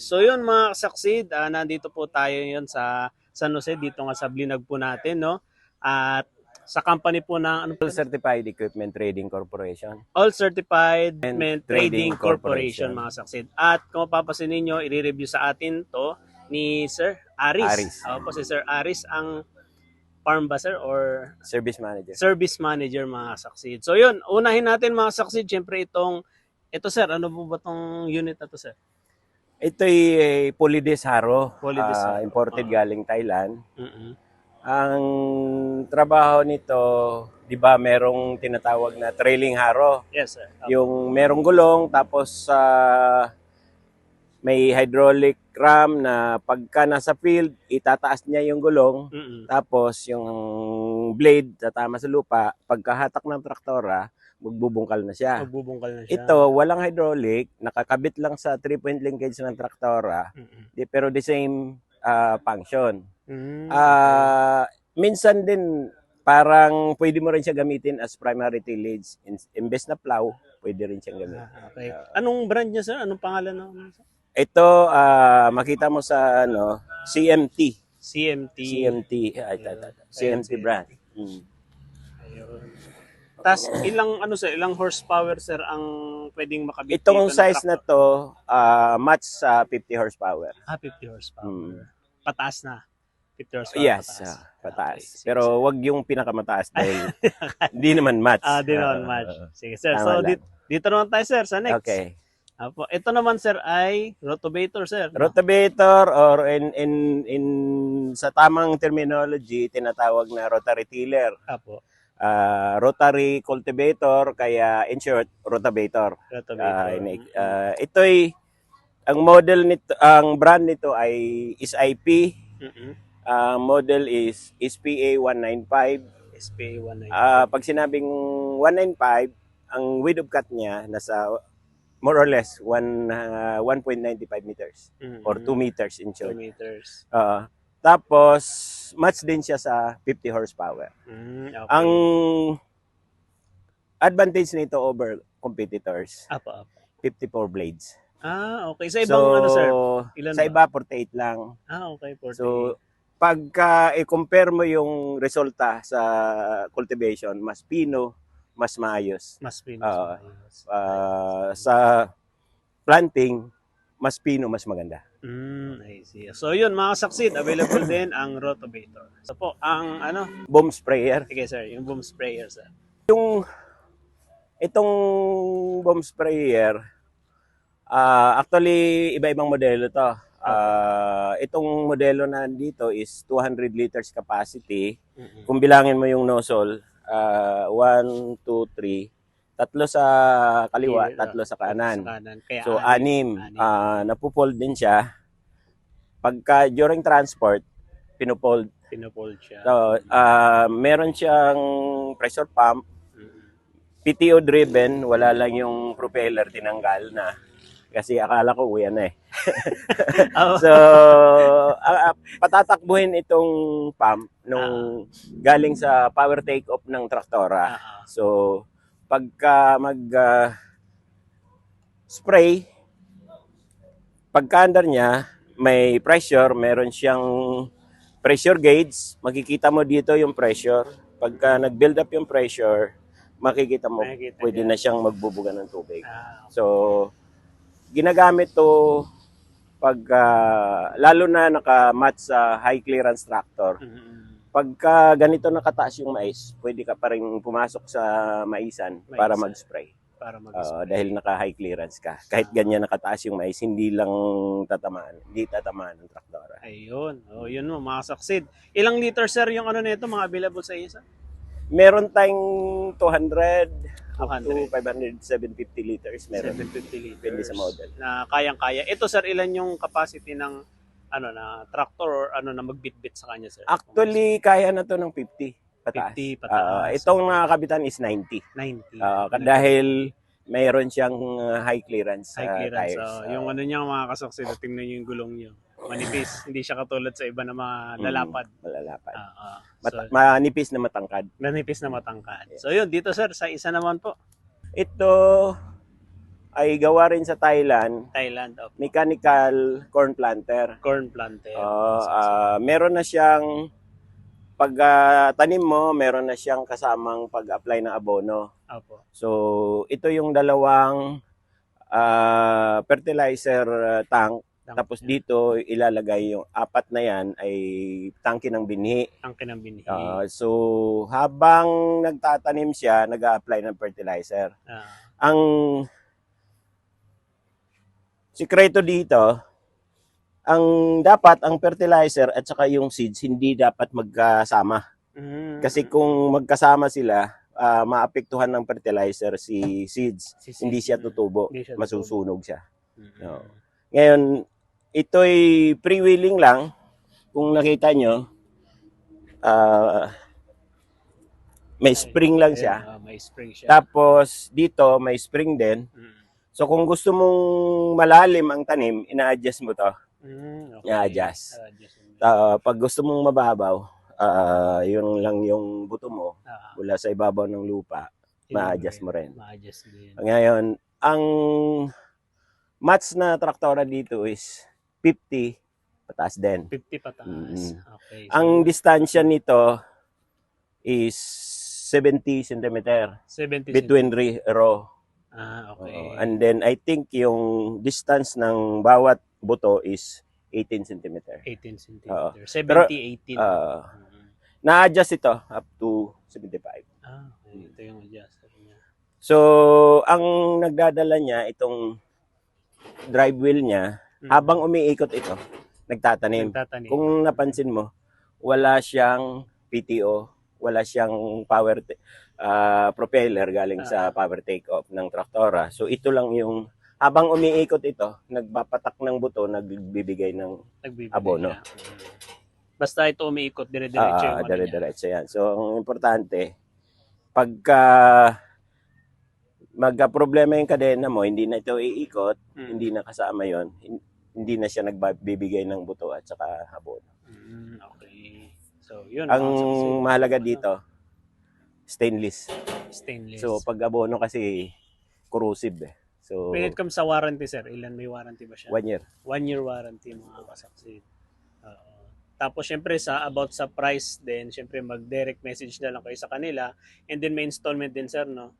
So yun mga kasaksid, nandito po tayo yun sa San Jose, dito nga sa Blinag po natin, no? At sa company po ng ano, All Certified Equipment Trading Corporation All Certified and Trading Trading Corporation Corporation. mga saksid. At kung mapapasin ninyo, i-review sa atin to ni Sir Aris. Aris, Ako po si Sir Aris ang farm ba sir or Service Manager. service manager mga saksid. So yun, unahin natin mga saksid, syempre ito sir, ano po ba tong unit na to sir? Ito'y Polydes Haro, Polydes Haro. imported galing Thailand. Mm-mm. Ang trabaho nito, di ba merong tinatawag na trailing haro. Yes sir. Yung merong gulong, tapos may hydraulic ram na pagka nasa field, itataas niya yung gulong. Mm-mm. Tapos yung blade tatama sa lupa, pagkahatak ng traktora, magbubungkal na siya. Magbubungkal na siya. Ito, walang hydraulic, nakakabit lang sa 3-point linkage ng traktora, pero the same function. Minsan din, parang pwede mo rin siya gamitin as primary tillage. Imbes na plow, pwede rin siyang gamitin. Okay. Anong brand niya sir? Anong pangalan no? Ito, makita mo sa CMT. CMT. CMT. CMT brand. Ayun. Tapos ilang horsepower sir ang pwedeng makabit Itong dito size na to, match sa 50 horsepower. 50 horsepower. Pataas na. 50 horsepower Yes, pataas. pataas. Okay, Pero wag yung pinakamataas dahil hindi naman match. Di naman match. Sige sir. Tama So lang. dito naman tayo sir sa next. Okay. Apo, ito naman sir ay rotavator sir. Rotavator or in sa tamang terminology tinatawag na rotary tiller. Apo. Rotary cultivator kaya in short rotavator. Rotavator. Ito'y ang model nito, ang brand nito ay SIP. Model is SPA 195. SPA 195. Pag sinabing 195, ang width of cut niya nasa more or less 1.95 meters or 2 meters in 2 short. meters. Tapos match din siya sa 50 horsepower. Okay. Ang advantage nito over competitors, Apo. 54 blades. Okay. Sa ibang sir? Ilan sa ba? iba 48 lang. Okay, 48. So pagka i-compare mo yung resulta sa cultivation, mas pino, mas maayos. Mas pinus. Sa planting, mas pino, mas maganda. I see. So yun mga saksid, available din ang rotavator. So po, ang Boom sprayer. sige sir, yung boom sprayer sir. Itong boom sprayer, actually, iba-ibang modelo to. Itong modelo na dito is 200 liters capacity. Kung bilangin mo yung nozzle, 1, 2, 3, tatlo sa kaliwa, tatlo sa kanan. Kaya So, 6. Napupold din siya. Pagka during transport, pinupold. Pinopold siya. So, meron siyang pressure pump. PTO driven, wala lang yung propeller tinanggal na. Kasi akala ko uwi na eh. So, patatakbuhin itong pump nung galing sa power take-off ng traktora. So, pagka mag-spray, pagka-under niya, may pressure, meron siyang pressure gauge. Makikita mo dito yung pressure. Pagka nag-build up yung pressure, makikita mo, pwede na siyang magbubuga ng tubig. So, ginagamit to pag lalo na naka-match sa high clearance tractor. Pagka ganito nakataas yung mais, pwede ka pa rin pumasok sa maisan para mag-spray. Dahil naka-high clearance ka. Kahit ganyan nakataas yung mais, hindi tatamaan ng traktora. Ayun. Yun mo, mga saksid. Ilang liter sir yung nito, mga available sa iyo sir? Meron tayong 200 up to 500, 750 liters. Meron. 750 liters. Depende sa model. Na kayang-kaya. Ito sir, ilan yung capacity ng na tractor or na magbitbit sa kanya sir? Actually, kaya na to ng 50 pataas. 50 pataas. Itong kabitan is 90. 90. Dahil mayroon siyang high clearance, tires. tires. Yung niya mga kasaksid, tingnan niyo yung gulong niyo. Manipis. Hindi siya katulad sa iba na mga lalapad. Malalapad. So, manipis na matangkad. Manipis na matangkad. So yun, dito sir, sa isa naman po. Ito, ay gawa rin sa Thailand, Thailand. Opo. mechanical corn planter. Corn planter. Meron na siyang pag tanim mo, meron na siyang kasamang pag-apply ng abono. Opo. So, ito yung dalawang fertilizer tank. Tapos dito ilalagay yung apat na yan ay tangke ng binhi. Tangke ng binhi. So, habang nagtatanim siya, nag-a-apply ng fertilizer. Ang sikreto dito, ang fertilizer at saka yung seeds hindi dapat magkasama. Kasi kung magkasama sila, maapektuhan ng fertilizer si seeds. Hindi siya tutubo, masusunog siya. No. Ngayon, ito'y pre-wheeling lang. Kung nakita nyo, may spring lang siya. May spring siya. Tapos dito may spring din. So kung gusto mong malalim ang tanim, ina-adjust mo to. Okay. I-adjust. Pag gusto mong mababaw, yun lang yung buto mo mula sa ibabaw ng lupa, ma-adjust mo rin. Ma-adjust din. Ngayon, ang match na traktora dito is 50 pataas din. 50 pataas. Okay. So, ang distansya nito is 70 cm 70 between row. Okay. And then I think yung distance ng bawat buto is 18 cm. 18 cm. Pero, 70, 18. Na-adjust ito up to 75. Okay. Ito yung adjuster niya. So, ang nagdadala niya, itong drive wheel niya, habang umiikot ito, nagtatanim. Kung napansin mo, wala siyang PTO, wala siyang power propeller galing sa power take-off ng traktora. So, ito lang yung habang umiikot ito, nagpapatak ng buto, nagbibigay ng abono. Basta ito umiikot, dire-diretso yung dire-diretso yan. So, ang importante, pagka magka-problema yung kadena mo, hindi na ito iikot, hindi na kasama yon, hindi na siya nagbibigay ng buto at saka abono. Okay. So, yun. Ang mahalaga dito, stainless. So, pag abono kasi, corrosive eh. So, when it comes sa warranty, sir, ilan may warranty ba siya? 1 year. 1 year warranty, mga kasaksid. Tapos, syempre, about sa price din, syempre, mag-direct message na lang kayo sa kanila. And then, may installment din, sir, no?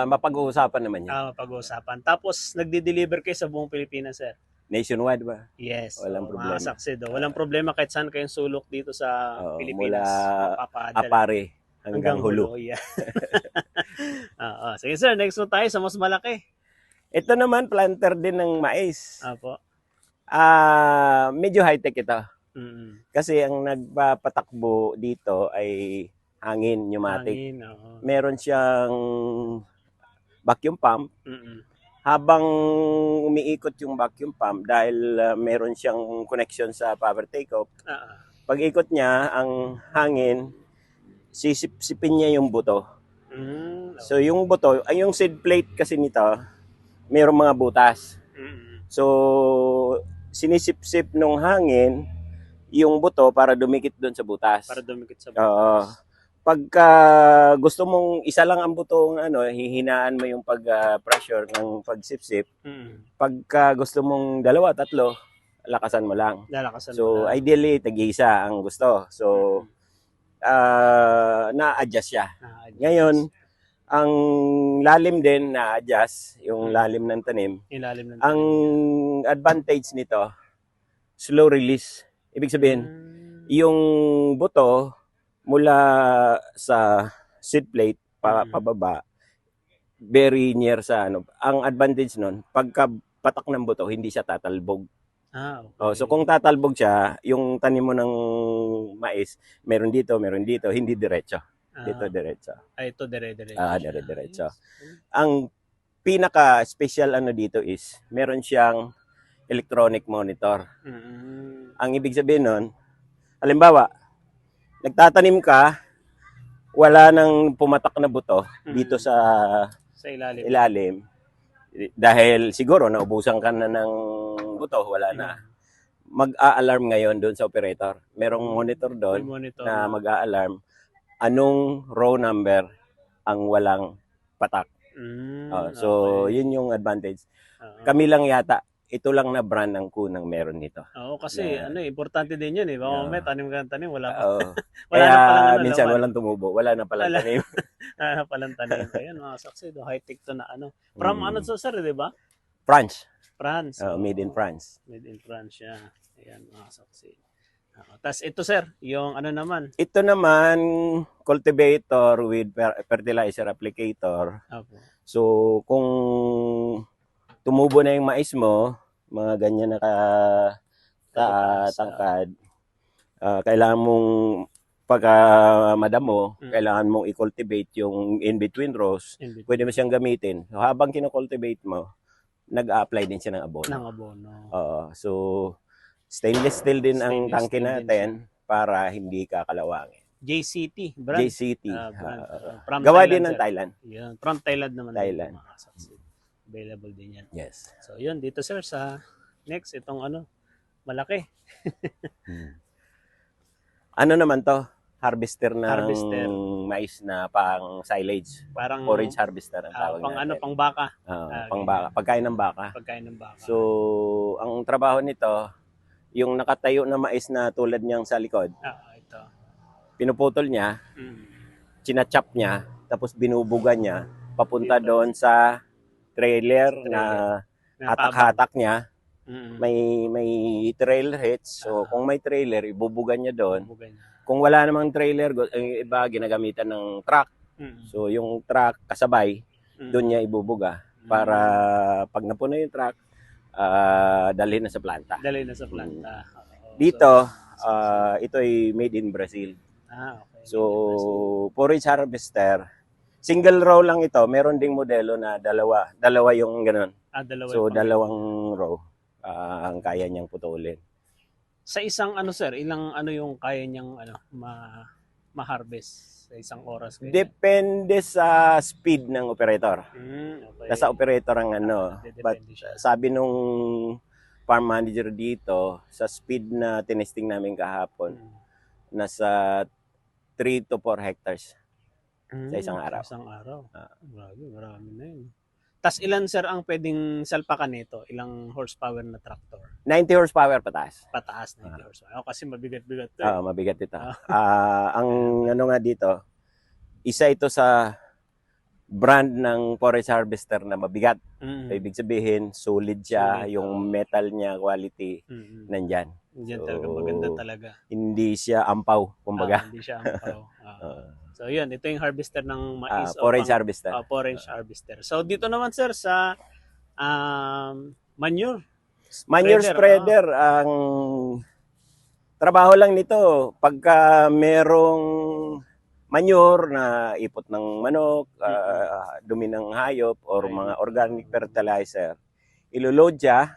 Mapag-uusapan naman yan. Mapag-uusapan. Tapos, nagdi-deliver kayo sa buong Pilipinas, sir? Nationwide ba? Yes. Walang problema. Mga kasaksid. Walang problema kahit saan kayong sulok dito sa Pilipinas. Mula Apare hanggang Hulo. Yeah. Sige, sir. Next mo tayo sa mas malaki. Ito naman, planter din ng mais. Apo. Medyo high-tech ito. Kasi ang nagpapatakbo dito ay hangin, pneumatic. Meron siyang vacuum pump. Habang umiikot yung vacuum pump, dahil meron siyang connection sa power take-off, pag ikot niya, ang hangin, sisip-sipin niya yung buto. So yung buto, ay yung seed plate kasi nito, mayroong mga butas. So sinisip-sip nung hangin yung buto para dumikit doon sa butas. Para dumikit sa butas. Pagka gusto mong isa lang ang buto, hihinaan mo yung pag-pressure ng pagsip-sip. Pagka gusto mong 2, 3, lakasan mo lang. So ideally, tag-isa ang gusto. So na-adjust siya. Ngayon, ang lalim din na-adjust, yung lalim ng tanim. Ang advantage nito, slow release. Ibig sabihin, yung buto mula sa seed plate pababa, very near sa ang advantage nun, pagka patak ng buto, hindi siya tatalbog. Okay. So kung tatalbog siya, yung tanim mo ng mais, meron dito, hindi diretso. Dito diretso. Ito dire-diretso. Dire-diretso. Ang pinaka-special dito is, meron siyang electronic monitor. Ang ibig sabihin nun, halimbawa, nagtatanim ka, wala nang pumatak na buto dito sa ilalim. Dahil siguro naubusan ka na ng buto, wala na. Mag-a-alarm ngayon doon sa operator. Merong monitor doon na mag-a-alarm anong row number ang walang patak. So, okay. yun yung advantage. Oo. Kami lang yata, ito lang na brand ng kunang meron nito. Oo, kasi Na, importante din yun eh. Baka Oo. mamaya tanim ka ng tanim, wala pa. Wala Kaya na palang minsan laman. walang tumubo, wala na palang Wala. tanim. Wala na palang tanim. Ayun mga saksi, high-tech to na ano. From ano to sir, di ba? France. France. Made in France. Made in France siya. Ayan mga saksi. Tapos ito sir, yung ano naman. Ito naman, cultivator with fertilizer applicator. Opo. So, kung tumubo na yung mais mo, mga ganyan na katangkad, kailangan mong pagka madamo, kailangan mong i-cultivate yung in-between rows. Pwede mo siyang gamitin. So, habang kino-cultivate mo, nag-a-apply din siya ng abono. Ng abono. So, stainless steel din ang tangke natin para hindi kakalawangin. JCT brand. JCT. Gawa Thailand, din ng Thailand. Yan. From Thailand naman. Thailand. Available din yan. Yes. So, yun. Dito sir, sa next, itong ano, malaki. Ano naman to? Harvester ng mais na pang silage. Parang forage harvester ang tawag pang natin. pang baka. Pang baka. Pagkain ng baka. Pagkain ng baka. So, ang trabaho nito, yung nakatayo na mais na tulad niyang sa likod, ito. Pinuputol niya, chinachop niya, tapos binubuga niya, papunta doon sa trailer na hatak-hatak niya. May trailer hitch. So, kung may trailer, ibubugan niya doon. Kung wala namang trailer, iba ginagamitan ng truck. So, yung truck kasabay, doon niya ibubuga para pag napuno yung truck, dalhin na sa planta. Dito, ito ay made in Brazil. Okay. So, forage harvester, single row lang ito. Meron ding modelo na dalawa yung ganun. So, dalawang row ang kaya niyang putulin. Sa isang ano sir, ilang ano yung kaya niyang ano ma-harvest sa isang oras? Depende sa speed ng operator. Okay. Nasa operator ang ano. But sabi nung farm manager dito, sa speed na tinesting namin kahapon, nasa 3 to 4 hectares sa isang araw. Isang araw. Marami na yun. Tas ilan sir ang pwedeng salpakan nito? Ilang horsepower na tractor? 90 horsepower pataas. Pataas 90 horsepower. Kasi mabigat-bigat to. Mabigat ito. Ang ano nga dito, isa ito sa brand ng forage harvester na mabigat. Ibig sabihin, solid siya, yung metal niya, quality, nandyan. Nandyan talaga, maganda talaga. Hindi siya ampaw, kumbaga. Hindi siya ampaw. So yun, ito yung harvester ng mais. Forage harvester. Forage harvester. So dito naman sir sa manure. Manure spreader, ang trabaho lang nito, pagka merong manure na ipot ng manok, dumi ng hayop, or mga organic fertilizer, iloload siya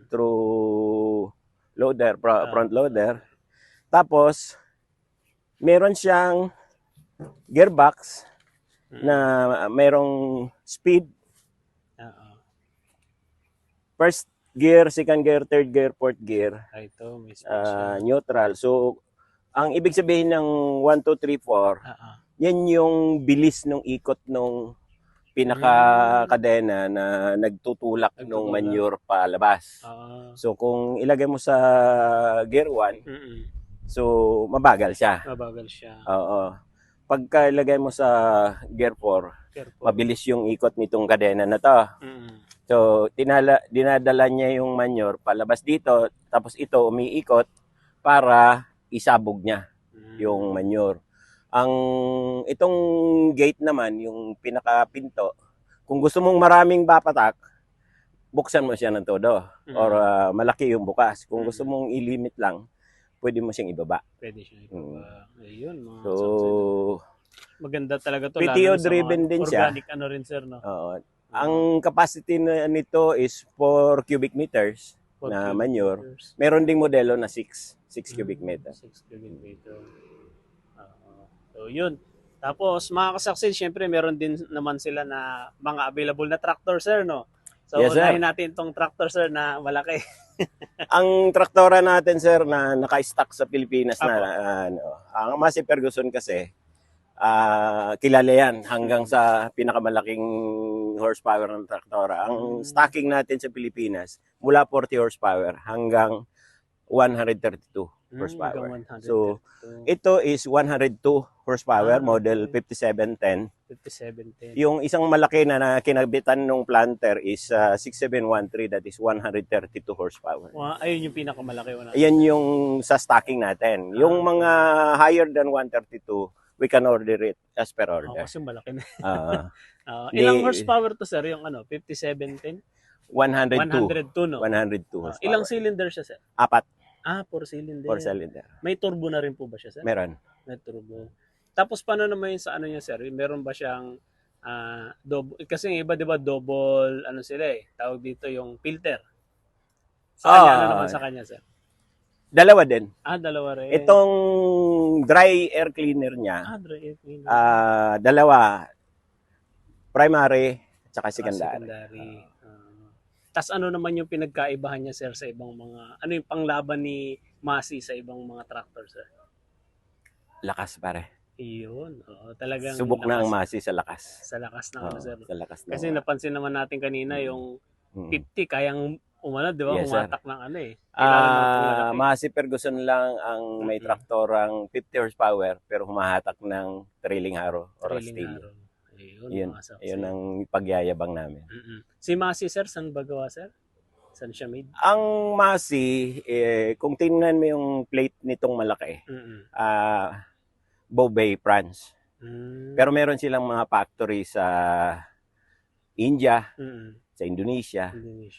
through loader, front loader. Tapos, meron siyang gearbox na merong speed. First gear, second gear, third gear, fourth gear. Ito, may neutral. So, ang ibig sabihin ng 1, 2, 3, 4, yan yung bilis ng ikot ng pinaka-kadena na nagtutulak ng manure palabas. So, kung ilagay mo sa gear 1, so, mabagal siya. Oo. Pagka ilagay mo sa gear 4, mabilis yung ikot nitong kadena na to. So, dinadala niya yung manure palabas dito, tapos ito umiikot para isabog niya yung manure. Itong gate naman, yung pinakapinto, kung gusto mong maraming bapatak, buksan mo siya ng todo. Or malaki yung bukas. Kung gusto mong i-limit lang, pwede mo siyang ibaba. Pwede siyang ibaba. Ayun, mga maganda talaga to. PTO driven din siya. Organic ano rin sir, no? Ang capacity nito is 4 cubic meters na manure. Meron ding modelo na 6 cubic meters. 6 cubic meter. So yun. Tapos mga kasaksin, syempre meron din naman sila na mga available na tractor sir, no? So unahin natin tong tractor sir na malaki. Ang traktora natin sir na naka-stock sa Pilipinas na ang Massey Ferguson kasi kilala yan hanggang sa pinakamalaking horsepower ng traktora. Ang stocking natin sa Pilipinas, mula 40 horsepower hanggang 132 horsepower. So, ito is 102 horsepower, model 5710. 5710. Yung isang malaki na kinabitan ng planter is 6713, that is 132 horsepower. Ayun yung pinakamalaki. Ayan yung sa stocking natin. Yung mga higher than 132, we can order it as per order. Kasi malaki na. Ni- Ilang horsepower to sir? Yung 5710? 102. 102 no? 102 horsepower. Ilang cylinder siya sir? 4. 4 cylinder. 4 cylinder. May turbo na rin po ba siya sir? Meron. May turbo. Tapos paano naman yun sa ano niya sir? Meron ba siyang kasi yung iba 'di ba double sila tawag dito yung filter. Sa kanya ano naman sa kanya sir? Dalawa din. Dalawa rin. Itong dry air cleaner niya, dry air cleaner. dalawa. Primary at saka secondary. Tas ano naman yung pinagkaibahan niya sir sa ibang mga, ano yung panglaban ni Massey sa ibang mga tractor sir? Lakas pare. Iyon. Talagang Subok na ang Massey sa lakas. Sa lakas na sir. Sa lakas na. Kasi napansin naman natin kanina yung 50 kayang umano, di ba? Yes, Umatak ng Massey Ferguson lang ang may traktorang 50 horsepower pero humahatak ng trailing harrow or steel. Yun ang pagyayabang namin. Si Massey sir, saan ba gawa sir? Saan siya made? Ang Massey, kung tingnan mo yung plate nitong malaki, Beauvais, France. Pero meron silang mga factory sa India, sa Indonesia,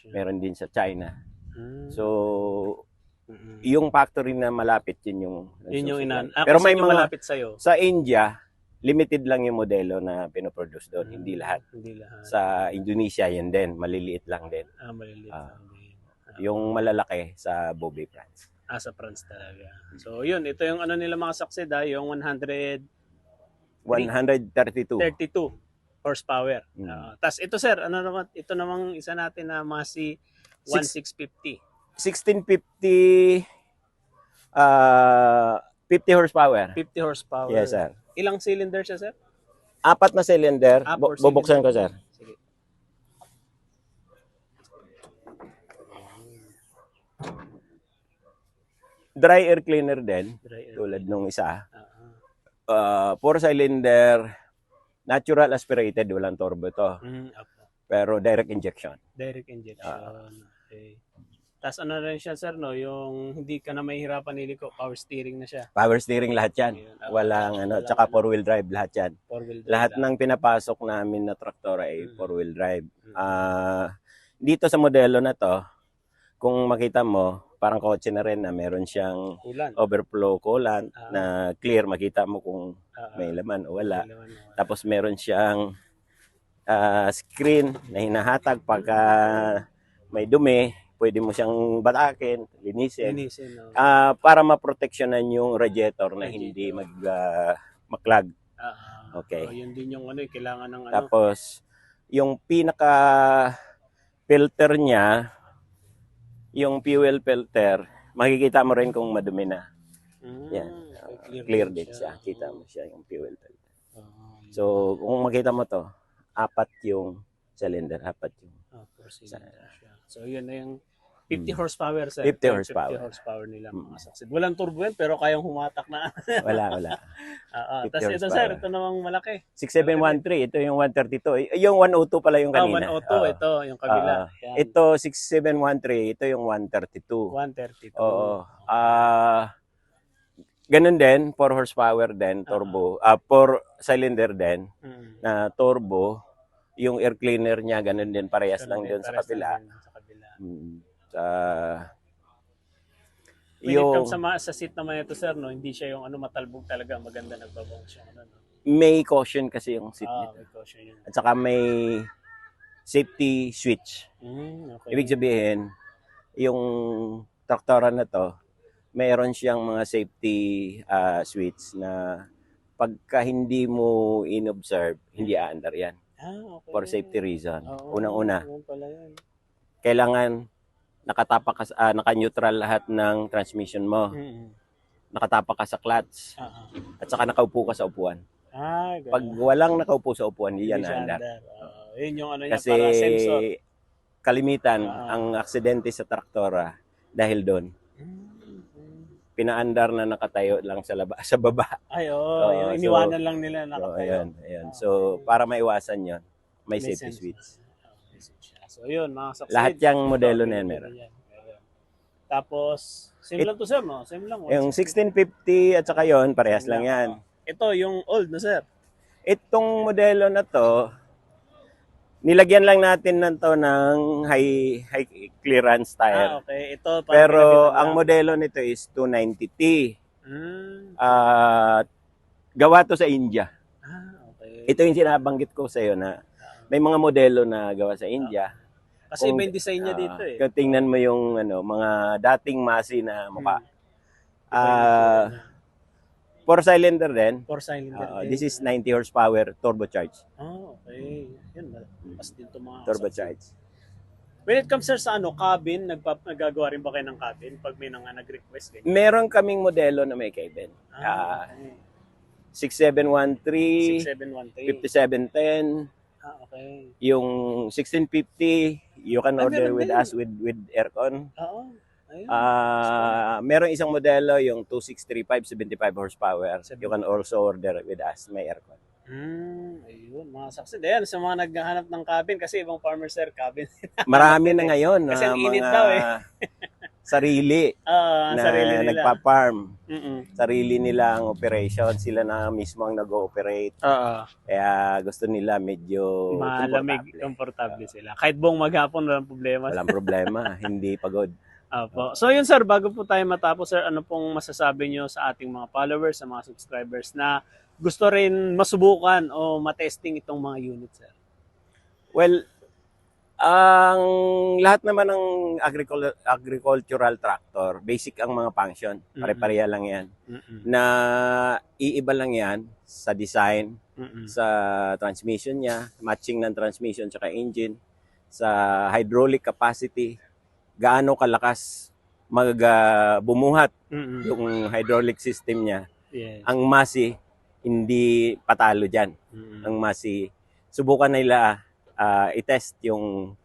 meron din sa China. So, yung factory na malapit, yun yung pero may mga malapit sa'yo. Sa India, limited lang yung modelo na pinoproduce doon, hindi lahat. Sa Indonesia, yan din, maliliit lang din. Maliliit lang din. Yung malalaki sa Beauvais, France. Sa France talaga. So, yun, ito yung nila mga succeed yung 132. 32 horsepower. Tapos ito sir, ito namang isa natin na Massey 1650. 1650 50 horsepower. 50 horsepower. Yes, sir. Ilang cylinder siya, sir? 4 na cylinder. Bubuksan ko, sir. Sige. Dry air cleaner din, tulad nung isa. 4 cylinder, natural aspirated, walang turbo to. Pero direct injection. Direct injection. Okay. Tapos ano rin siya sir, no? Yung hindi ka na mahihirapan niliko, power steering na siya. Power steering lahat yan. Walang tsaka 4-wheel drive lahat yan. Lahat ng pinapasok namin na traktor ay 4-wheel drive. Dito sa modelo na to, kung makita mo, parang kotse na rin na meron siyang overflow coolant na clear, makita mo kung may laman o wala. Tapos meron siyang screen na hinahatag pagka may dumi, pwede mo siyang batakin, linisin. Para maproteksyonan yung radiator na hindi maklag. Okay. Yun din yung kailangan ng Tapos, yung pinaka filter niya, yung fuel filter, makikita mo rin kung madumi na. Yan. Clear din siya. Kita mo siya yung fuel filter. So, kung makita mo to, 4 yung cylinder, 4 yung cylinder. So, yun na yung 50 horsepower, sir. 50 horsepower. 50 horsepower nila mga succeed. Walang turbo yan, pero kayang humatak na. Wala. Tapos ito, sir, ito namang malaki. 6713, ito yung 132. Yung 102 pala yung kanina. 102, ito, yung kabila. Ito, 6713, ito yung 132. 132. Oo. Ganun din, 4 horsepower din, turbo. 4 cylinder din, na turbo. Yung air cleaner niya, ganun din, parehas lang din sa kabila. When it comes sa seat naman ito, sir, no, hindi siya yung matalbog talaga, maganda nagbabong siya. May caution kasi yung seat nito. May caution yun. At saka may safety switch. Okay. Ibig sabihin, yung traktora na to, mayroon siyang mga safety switch na pagka hindi mo in-observe, hindi aandar yan. Okay. For safety reason. Unang-una, pala yan. kailangan nakatapak ka, naka-neutral lahat ng transmission mo. Nakatapak ka sa clutch. At saka nakaupo ka sa upuan. Pag walang nakaupo sa upuan, yan Hindi siya andar. andar. Yun yung ano niya, Kasi para sensor. kalimitan ang aksidente sa traktora dahil doon. Pinaandar na nakatayo lang sa baba. Ay, Oo, yung iniwanan lang nila So, nakatayo. ayan. So, para maiwasan yon, may safety sensor. switch. May switch siya. So, yun, mga saksid. Lahat yung modelo na yan meron. Tapos, same lang to, sir, no? Same lang. Yung 1650 at saka yon, parehas lang yan. Ito, yung old na, sir. Itong modelo na to, nilagyan lang natin ng high clearance tire. Okay. Ito, Pero ang modelo nito is 290T. Gawa to sa India. Okay. Ito yung sinabanggit ko sa iyo na may mga modelo na gawa sa India. Kasi iba yung design niya dito eh. Kung tingnan mo yung mga dating Masi na mukha. 4-cylinder din. 4-cylinder. This is 90 horsepower turbocharged. Okay. Yun, mas dito mga Turbocharged. When it comes, sir, sa cabin, nagagawa rin ba kayo ng cabin pag may nag-request? Meron kaming modelo na may cabin. 6713, 5710, okay. yung 1650, you can order with us with aircon. Meron isang modelo, yung 2635, 75 horsepower. You can also order with us, may aircon. Ayun, mga saksid. Ayan, sa mga naghahanap ng cabin, kasi ibang farmers, sir, cabin. Marami na ngayon. Kasi ang init daw eh. Sarili na sarili nila. nagpa-farm. Sarili nila ang operation. Sila na mismo ang nag-ooperate. Kaya gusto nila medyo malamig, komportable sila. Kahit buong maghapon, walang problema. Walang problema. Hindi pagod. So yun, sir, bago po tayo matapos, sir, ano pong masasabi nyo sa ating mga followers, sa mga subscribers na gusto rin masubukan o matesting itong mga unit, sir? Well, ang lahat naman ng agricultural tractor, basic ang mga function. Pare-pareha lang yan. Na iiba lang yan sa design, sa transmission niya, matching ng transmission tsaka engine, sa hydraulic capacity, gaano kalakas bumuhat yung hydraulic system niya. Ang Masi, hindi patalo dyan. Ang Masi, subukan nila i-test yung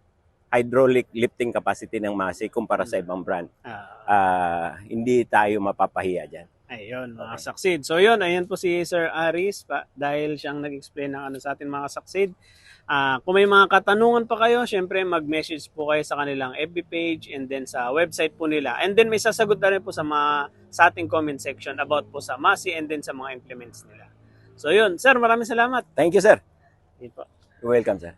hydraulic lifting capacity ng Masi kumpara sa ibang brand. Hindi tayo mapapahiya dyan. Ayun, mga saksid. So yun, ayan po si Sir Aris dahil siyang nag-explain ng sa atin mga saksid. Kung may mga katanungan pa kayo, syempre mag-message po kayo sa kanilang FB page and then sa website po nila. And then may sasagot na rin po sa ating comment section about po sa Masi and then sa mga implements nila. So yun, sir, maraming salamat. Thank you, sir. Yun po. You're welcome, sir.